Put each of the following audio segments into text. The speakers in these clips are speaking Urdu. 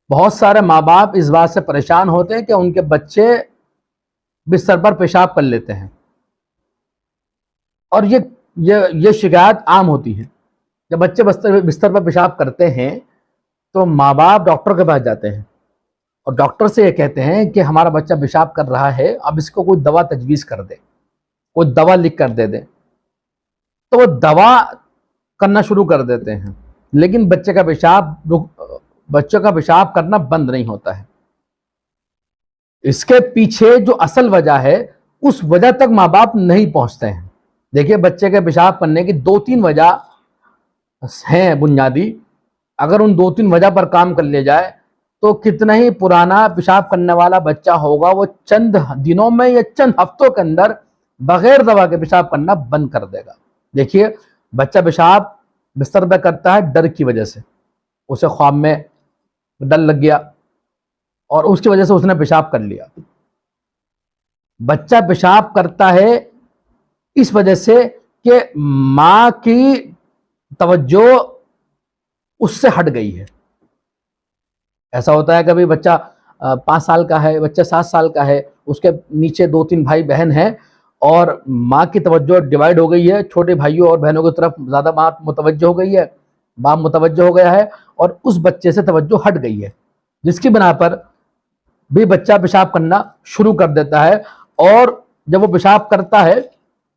بہت سارے ماں باپ اس بات سے پریشان ہوتے ہیں کہ ان کے بچے بستر پر پیشاب کر لیتے ہیں، اور یہ شکایت عام ہوتی ہے۔ جب بچے بستر پر پیشاب کرتے ہیں تو ماں باپ ڈاکٹر کے پاس جاتے ہیں اور ڈاکٹر سے یہ کہتے ہیں کہ ہمارا بچہ پیشاب کر رہا ہے، اب اس کو کوئی دوا تجویز کر دے، کوئی دوا لکھ کر دے دیں۔ تو وہ دوا کرنا شروع کر دیتے ہیں، لیکن بچے کا پیشاب کرنا بند نہیں ہوتا ہے۔ اس کے پیچھے جو اصل وجہ ہے اس وجہ تک ماں باپ نہیں پہنچتے ہیں۔ دیکھیے، بچے کے پیشاب کرنے کی 2-3 وجہ ہیں بنیادی۔ اگر ان 2-3 وجہ پر کام کر لیا جائے تو کتنا ہی پرانا پیشاب کرنے والا بچہ ہوگا، وہ چند دنوں میں یا چند ہفتوں کے اندر بغیر دوا کے پیشاب کرنا بند کر دے گا۔ دیکھیے، بچہ پیشاب بستر پہ کرتا ہے ڈر کی وجہ سے، اسے خواب میں ڈر لگ گیا اور اس کی وجہ سے اس نے پیشاب کر لیا۔ بچہ پیشاب کرتا ہے اس وجہ سے کہ ماں کی توجہ اس سے ہٹ گئی ہے۔ ایسا ہوتا ہے کبھی بچہ 5 سال کا ہے، بچہ 7 سال کا ہے، اس کے نیچے 2-3 بھائی بہن ہیں اور ماں کی توجہ ڈیوائیڈ ہو گئی ہے، چھوٹے بھائیوں اور بہنوں کی طرف زیادہ ماں متوجہ ہو گئی ہے، باپ متوجہ ہو گیا ہے، اور اس بچے سے توجہ ہٹ گئی ہے، جس کی بنا پر بھی بچہ پیشاب کرنا شروع کر دیتا ہے۔ اور جب وہ پیشاب کرتا ہے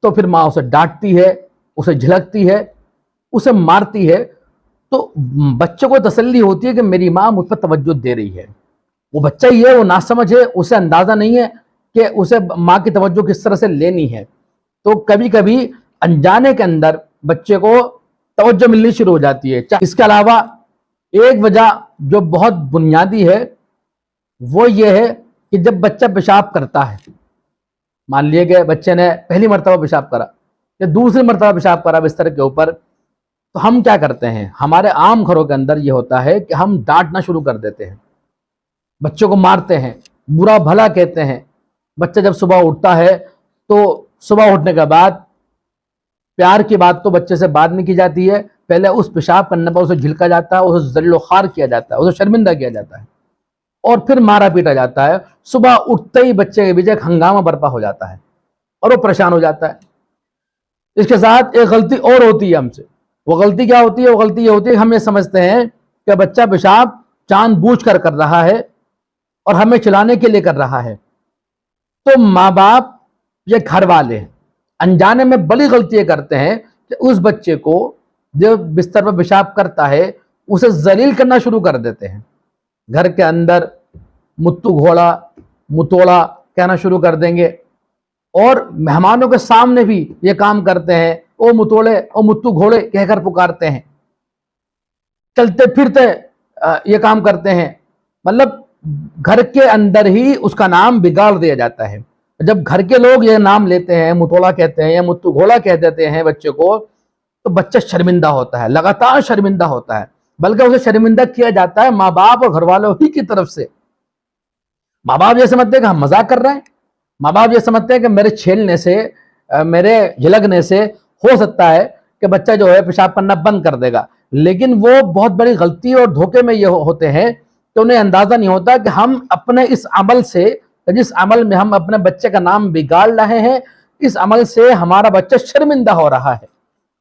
تو پھر ماں اسے ڈانٹتی ہے، اسے جھلکتی ہے، اسے مارتی ہے، تو بچے کو تسلی ہوتی ہے کہ میری ماں مجھ پر توجہ دے رہی ہے۔ وہ بچہ ہی ہے، وہ ناسمجھ ہے، اسے اندازہ نہیں ہے کہ اسے ماں کی توجہ کس طرح سے لینی ہے۔ تو کبھی کبھی انجانے کے اندر بچے کو توجہ ملنی شروع ہو جاتی ہے۔ اس کے علاوہ ایک وجہ جو بہت بنیادی ہے وہ یہ ہے کہ جب بچہ پیشاب کرتا ہے، مان لیے کہ بچے نے پہلی مرتبہ پیشاب کرا یا دوسری مرتبہ پیشاب کرا بستر کے اوپر، تو ہم کیا کرتے ہیں؟ ہمارے عام گھروں کے اندر یہ ہوتا ہے کہ ہم ڈانٹنا شروع کر دیتے ہیں، بچوں کو مارتے ہیں، برا بھلا کہتے ہیں۔ بچہ جب صبح اٹھتا ہے تو صبح اٹھنے کے بعد پیار کی بات تو بچے سے بعد میں کی جاتی ہے، پہلے اس پیشاب کرنے پر اسے جھلکا جاتا ہے، اسے ذلیل و خوار کیا جاتا ہے، اسے شرمندہ کیا جاتا ہے، اور پھر مارا پیٹا جاتا ہے۔ صبح اٹھتے ہی بچے کے پیچھے ایک ہنگامہ برپا ہو جاتا ہے اور وہ پریشان ہو جاتا ہے۔ اس کے ساتھ ایک غلطی اور ہوتی ہے ہم سے۔ وہ غلطی کیا ہوتی ہے؟ وہ غلطی یہ ہوتی ہے کہ ہم یہ سمجھتے ہیں کہ بچہ پیشاب جان بوجھ کر کر رہا ہے اور ہمیں چلانے کے لیے کر رہا ہے۔ تو ماں باپ یا گھر والے انجانے میں بڑی غلطی یہ کرتے ہیں کہ اس بچے کو جو بستر پر پیشاب کرتا ہے اسے ذلیل کرنا شروع کر دیتے ہیں۔ گھر کے اندر متو گھوڑا متوڑا کہنا شروع کر دیں گے، اور مہمانوں کے سامنے بھی یہ کام کرتے ہیں، او متوڑے او متو گھوڑے کہہ کر پکارتے ہیں، چلتے پھرتے یہ کام کرتے ہیں۔ مطلب گھر کے اندر ہی اس کا نام بگاڑ دیا جاتا ہے۔ جب گھر کے لوگ یہ نام لیتے ہیں، متوڑا کہتے ہیں یا متو گھوڑا کہہ دیتے ہیں بچے کو، تو بچہ شرمندہ ہوتا ہے، لگاتار شرمندہ ہوتا ہے، بلکہ اسے شرمندہ کیا جاتا ہے ماں باپ اور گھر والوں ہی کی طرف سے۔ ماں باپ یہ سمجھتے ہیں کہ ہم مذاق کر رہے ہیں، ماں باپ یہ سمجھتے ہیں کہ میرے چھیلنے سے، میرے جھلکنے سے ہو سکتا ہے کہ بچہ جو ہے پیشاب کرنا بند کر دے گا، لیکن وہ بہت بڑی غلطی اور دھوکے میں یہ ہوتے ہیں کہ انہیں اندازہ نہیں ہوتا کہ ہم اپنے اس عمل سے، جس عمل میں ہم اپنے بچے کا نام بگاڑ رہے ہیں، اس عمل سے ہمارا بچہ شرمندہ ہو رہا ہے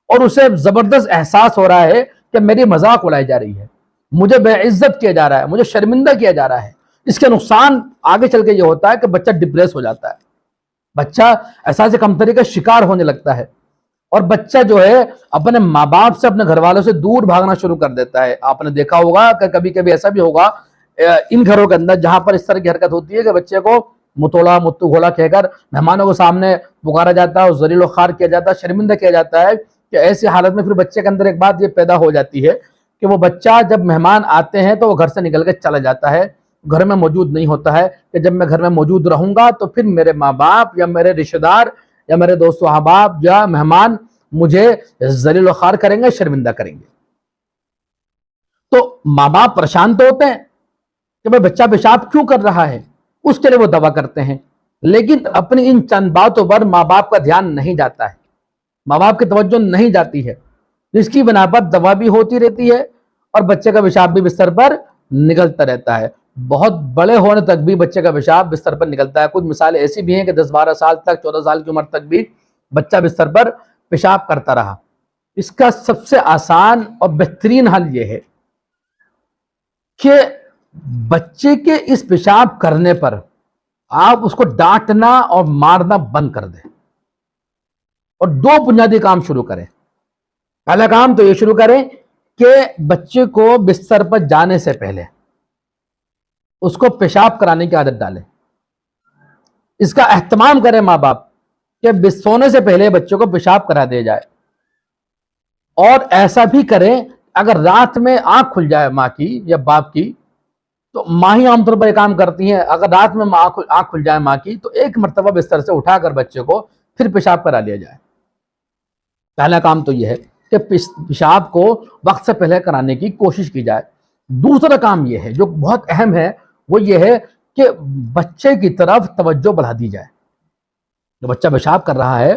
اور اسے زبردست احساس ہو رہا ہے کہ میری مذاق اڑائی جا رہی ہے، مجھے بے عزت کیا جا رہا ہے، مجھے شرمندہ کیا جا رہا ہے۔ اس کے نقصان آگے چل کے یہ ہوتا ہے کہ بچہ ڈپریس ہو جاتا ہے، بچہ احساس کمتری کا شکار ہونے لگتا ہے، اور بچہ جو ہے اپنے ماں باپ سے، اپنے گھر والوں سے دور بھاگنا شروع کر دیتا ہے۔ آپ نے دیکھا ہوگا کہ کبھی کبھی ایسا بھی ہوگا ان گھروں کے اندر جہاں پر اس طرح کی حرکت ہوتی ہے کہ بچے کو متوڑا متو گھوڑا کہہ کر مہمانوں کے سامنے پکارا جاتا ہے اور ذلیل و خوار کیا جاتا ہے، شرمندہ کیا جاتا ہے، کہ ایسی حالت میں پھر بچے کے اندر ایک بات یہ پیدا ہو جاتی ہے کہ وہ بچہ جب مہمان آتے ہیں تو وہ گھر سے نکل کے چلا جاتا ہے، گھر میں موجود نہیں ہوتا ہے، کہ جب میں گھر میں موجود رہوں گا تو پھر میرے ماں باپ یا میرے رشتہ دار یا میرے دوست و احباب یا مہمان مجھے ذلیل و خوار کریں گے، شرمندہ کریں گے۔ تو ماں باپ پریشان تو ہوتے ہیں کہ بھئی بچہ پیشاب کیوں کر رہا ہے، اس کے لیے وہ دوا کرتے ہیں، لیکن اپنی ان چند باتوں پر ماں باپ کا دھیان نہیں جاتا ہے، ماں باپ کی توجہ نہیں جاتی ہے، جس کی بنا پر دوا بھی ہوتی رہتی ہے اور بچے کا پیشاب بھی بستر پر نکلتا رہتا ہے، بہت بڑے ہونے تک بھی بچے کا پیشاب بستر پر نکلتا ہے۔ کچھ مثالیں ایسی بھی ہیں کہ 10-12 سال تک، 14 سال کی عمر تک بھی بچہ بستر پر پیشاب کرتا رہا۔ اس کا سب سے آسان اور بہترین حل یہ ہے کہ بچے کے اس پیشاب کرنے پر آپ اس کو ڈانٹنا اور مارنا بند کر دیں، اور 2 بنیادی کام شروع کریں۔ پہلا کام تو یہ شروع کریں کہ بچے کو بستر پر جانے سے پہلے اس کو پیشاب کرانے کی عادت ڈالیں۔ اس کا اہتمام کریں ماں باپ کہ سونے سے پہلے بچوں کو پیشاب کرا دیا جائے، اور ایسا بھی کریں اگر رات میں آنکھ کھل جائے ماں کی یا باپ کی، تو ماں ہی عام طور پر یہ کام کرتی ہیں، اگر رات میں آنکھ کھل جائے ماں کی تو ایک مرتبہ بستر سے اٹھا کر بچے کو پھر پیشاب کرا لیا جائے۔ پہلا کام تو یہ ہے کہ پیشاب کو وقت سے پہلے کرانے کی کوشش کی جائے۔ دوسرا کام یہ ہے جو بہت اہم ہے، وہ یہ ہے کہ بچے کی طرف توجہ بڑھا دی جائے۔ جو بچہ پیشاب کر رہا ہے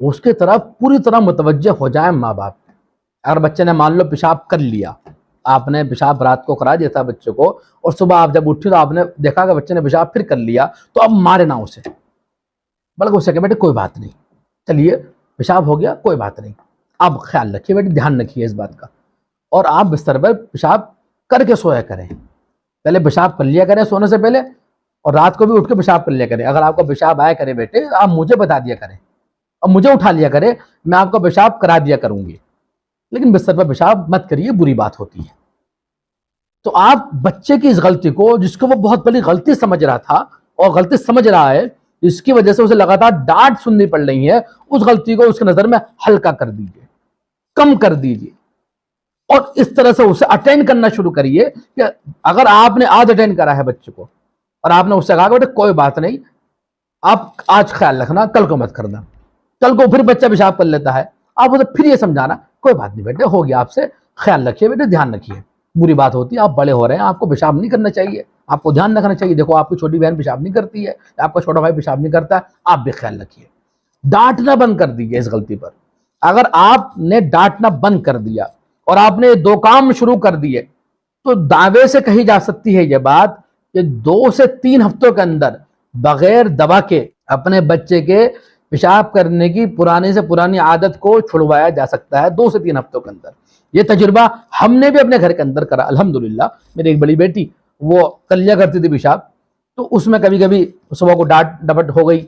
اس کی طرف پوری طرح متوجہ ہو جائیں ماں باپ۔ اگر بچے نے مان لو پیشاب کر لیا، آپ نے پیشاب رات کو کرا دیا تھا بچے کو، اور صبح آپ جب اٹھے تو آپ نے دیکھا کہ بچے نے پیشاب پھر کر لیا، تو اب مارے نہ اسے، بلکہ اسے کہ بیٹے کوئی بات نہیں، چلیے پیشاب ہو گیا کوئی بات نہیں، آپ خیال رکھیے بیٹے، دھیان رکھیے اس بات کا، اور آپ بستر پر پیشاب کر کے سویا کریں۔ پہلے پیشاب کر لیا کریں سونے سے پہلے، اور رات کو بھی اٹھ کے پیشاب کر لیا کریں۔ اگر آپ کو پیشاب آیا کرے بیٹے، آپ مجھے بتا دیا کریں اور مجھے اٹھا لیا کرے، میں آپ کو پیشاب کرا دیا کروں گی، لیکن بستر پر پیشاب مت کریے، بری بات ہوتی ہے۔ تو آپ بچے کی اس غلطی کو، جس کو وہ بہت بڑی غلطی سمجھ رہا تھا اور غلطی سمجھ رہا ہے، اس کی وجہ سے اسے لگاتار ڈانٹ سننی پڑ رہی ہے، اس غلطی کو اس کی نظر میں ہلکا کر دیجئے، کم کر دیجئے، اور اس طرح سے اسے اٹینڈ کرنا شروع کریے کہ اگر آپ نے آج اٹینڈ کرا ہے بچے کو اور آپ نے اس سے کہا کہ بیٹے کوئی بات نہیں، آپ آج خیال رکھنا، کل کو مت کرنا، کل کو پھر بچہ پیشاب کر لیتا ہے، آپ اسے پھر یہ سمجھانا کوئی بات نہیں بیٹے، ہو گیا آپ سے، خیال رکھیے بیٹے، دھیان رکھیے، بری بات ہوتی ہے، آپ بڑے ہو رہے ہیں، آپ کو پیشاب نہیں کرنا چاہیے، آپ کو دھیان رکھنا چاہیے، دیکھو آپ کی چھوٹی بہن پیشاب نہیں کرتی ہے، آپ کا چھوٹا بھائی پیشاب نہیں کرتا ہے، آپ بھی خیال رکھیے۔ ڈانٹنا بند کر دیجیے اس غلطی پر۔ اگر آپ نے ڈانٹنا بند کر دیا اور آپ نے 2 کام شروع کر دیے، تو دعوے سے کہی جا سکتی ہے یہ بات کہ 2 سے 3 ہفتوں کے اندر بغیر دوا کے اپنے بچے کے پیشاب کرنے کی پرانی سے پرانی عادت کو چھڑوایا جا سکتا ہے 2 سے 3 ہفتوں کے اندر۔ یہ تجربہ ہم نے بھی اپنے گھر کے اندر کرا، الحمدللہ۔ میری ایک بڑی بیٹی وہ کر لیا کرتی تھی پیشاب، تو اس میں کبھی کبھی صبح کو ڈانٹ ڈپٹ ہو گئی،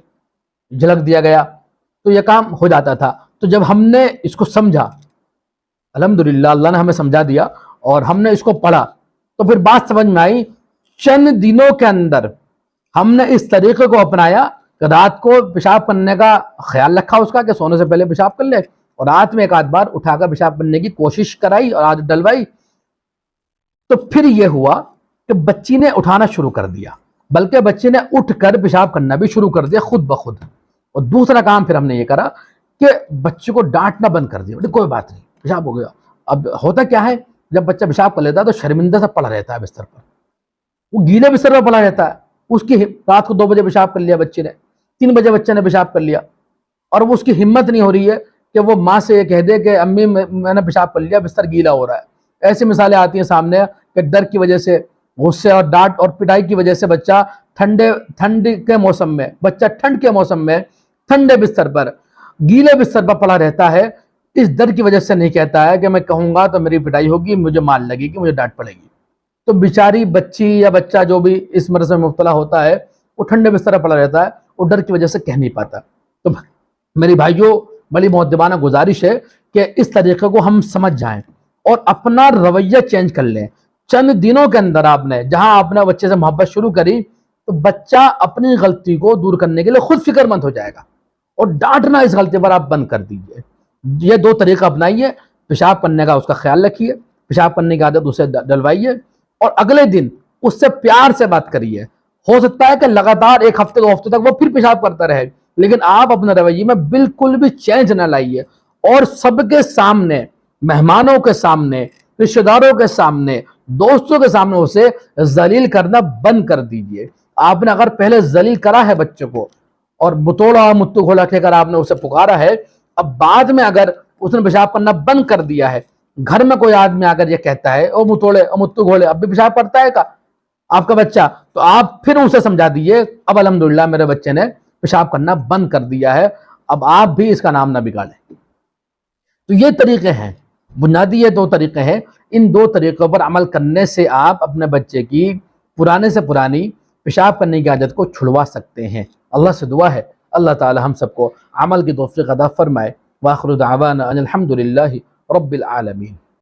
جھلک دیا گیا، تو یہ کام ہو جاتا تھا۔ تو جب ہم نے اس کو سمجھا، الحمدللہ اللہ نے ہمیں سمجھا دیا اور ہم نے اس کو پڑھا، تو پھر بات سمجھ میں آئی۔ چند دنوں کے اندر ہم نے اس طریقے کو اپنایا کہ رات کو پیشاب کرنے کا خیال رکھا اس کا کہ سونے سے پہلے پیشاب کر لے، اور رات میں ایک آدھ بار اٹھا کر پیشاب کرنے کی کوشش کرائی اور عادت ڈلوائی۔ تو پھر یہ ہوا کہ بچی نے اٹھانا شروع کر دیا، بلکہ بچی نے اٹھ کر پیشاب کرنا بھی شروع کر دیا خود بخود۔ اور دوسرا کام پھر ہم نے یہ کرا کہ بچے کو ڈانٹنا بند کر دیا، کوئی بات نہیں پیشاب ہو گیا۔ اب ہوتا کیا ہے، جب بچہ پیشاب کر لیتا ہے تو شرمندہ سے پڑا رہتا ہے بستر پر، وہ گیلے بستر پر پڑا رہتا ہے۔ اس کی رات کو 2 بجے پیشاب کر لیا بچے نے، 3 بجے بچے نے پیشاب کر لیا، اور وہ اس کی ہمت نہیں ہو رہی ہے کہ وہ ماں سے یہ کہہ دے کہ امی میں نے پیشاب کر لیا، بستر گیلا ہو رہا ہے۔ ایسی مثالیں آتی ہیں سامنے کہ ڈر کی وجہ سے، غصے اور ڈانٹ اور پٹائی کی وجہ سے بچہ ٹھنڈ کے موسم میں، ٹھنڈ کے موسم میں ٹھنڈے بستر پر، گیلے بستر پر پڑا رہتا ہے، اس ڈر کی وجہ سے نہیں کہتا ہے کہ میں کہوں گا تو میری پٹائی ہوگی، مجھے مار لگے گی، مجھے ڈانٹ پڑے گی۔ تو بیچاری بچی یا بچہ جو بھی اس مرض میں مبتلا ہوتا ہے، وہ ٹھنڈے بستر پر پڑا رہتا ہے، وہ ڈر کی وجہ سے کہہ نہیں پاتا۔ تو میری بھائیوں، بڑی مؤدبانہ گزارش ہے کہ اس طریقے کو ہم سمجھ جائیں اور اپنا رویہ چینج کر لیں۔ چند دنوں کے اندر آپ نے جہاں آپ نے بچے سے محبت شروع کری، تو بچہ اپنی غلطی کو دور کرنے کے لیے خود فکر مند ہو جائے گا، اور ڈانٹنا اس غلطی پر آپ بند کر دیجئے۔ یہ 2 طریقہ اپنائیے، پیشاب کرنے کا اس کا خیال رکھیے، پیشاب کرنے کی عادت اسے ڈلوائیے، اور اگلے دن اس سے پیار سے بات کریے۔ ہو سکتا ہے کہ لگاتار 1 ہفتے 2 ہفتے تک وہ پھر پیشاب کرتا رہے، لیکن آپ اپنے رویے میں بالکل بھی چینج نہ لائیے، اور سب کے سامنے، مہمانوں کے سامنے، رشتہ داروں کے سامنے، دوستوں کے سامنے اسے ذلیل کرنا بند کر دیجئے۔ آپ نے اگر پہلے ذلیل کرا ہے بچے کو، اور متوڑا متو کھولا کہہ کر آپ نے اسے پکارا ہے، اب بعد میں اگر اس نے پیشاب کرنا بند کر دیا ہے گھر میں کوئی آدمی آ کر یہ کہتا ہے او متوڑے او متو گھوڑے اب بھی پیشاب پڑتا ہے کا آپ کا بچہ، تو آپ پھر اسے سمجھا دیجئے اب الحمدللہ میرے بچے نے پیشاب کرنا بند کر دیا ہے، اب آپ بھی اس کا نام نہ بگاڑیں۔ تو یہ طریقے ہیں، بنیادی یہ 2 طریقے ہیں، ان 2 طریقوں پر عمل کرنے سے آپ اپنے بچے کی پرانے سے پرانی پیشاب کرنے کی عادت کو چھڑوا سکتے ہیں۔ اللہ سے دعا ہے اللہ تعالی ہم سب کو عمل کی توفیق عطا فرمائے۔ وآخر دعوانا ان الحمدللہ رب العالمین۔